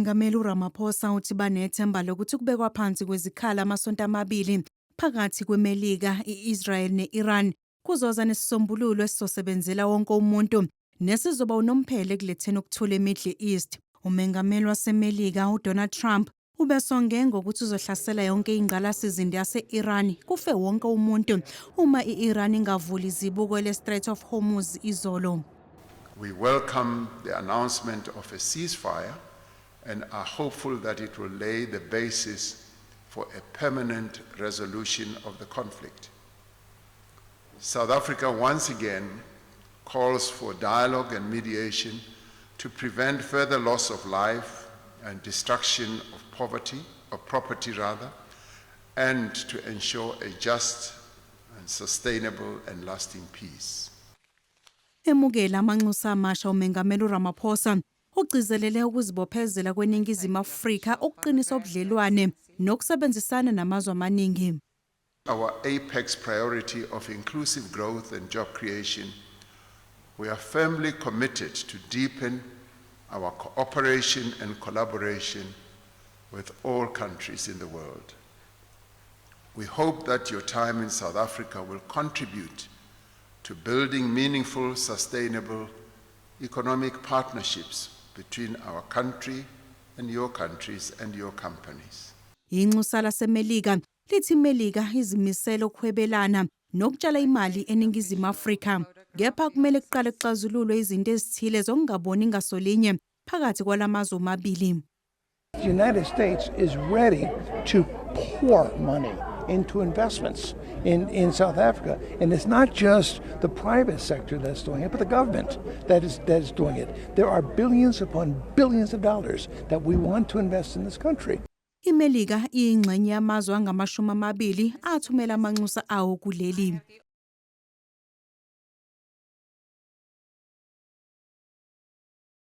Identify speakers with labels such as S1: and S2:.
S1: Umengameli uRamaphosa uthi banethemba lokuthi kubekwa phansi kwezikhala amasonto amabili phakathi kweMelika, i-Israel ne-Iran kuzoza nesisombululo esizosebenzela wonke umuntu nesizoba unomphela ekuletheni ukuthula eMiddle East. Umengameli waseMelika uDonald Trump ubesonge ngokuthi uzohlasela yonke ingqalasizinda yase-Iran kufe wonke umuntu uma i-Iran ingavuli izibuko le-Strait of Hormuz izolo.
S2: We welcome the announcement of a ceasefire and are hopeful that it will lay the basis for a permanent resolution of the conflict. South Africa once again calls for dialogue and mediation to prevent further loss of life and destruction of property, and to ensure a just and sustainable and lasting peace.
S1: Emukela amanxusa amasha umengameli uRamaphosa ugcizelele ukuzibophezela kweNingizimu Afrika okuqinisa ubudlelwane nokusebenzisana namazwe amaningi.
S2: Our apex priority of inclusive growth and job creation, we are firmly committed to deepen our cooperation and collaboration with all countries in the world. We hope that your time in South Africa will contribute to building meaningful, sustainable economic partnerships between our country and your countries and your companies.
S1: Inxusa laseMelika lithi iMelika izimisela ukuhwebelana nokutshala imali eNingizimu Afrika. Kepha kumele kuqale kuxazululwe izinto ezithile zokungaboni ngasolinye phakathi kwalamazwe omabili.
S3: The United States is ready to pour money into investments in South Africa. And it's not just the private sector that's doing it, but the government that is doing it. There are billions upon billions of dollars that we want to invest in this country.
S1: iMelika iyingxenye yamazwe angamashumi amabili athumela amanxusa awo kuleli.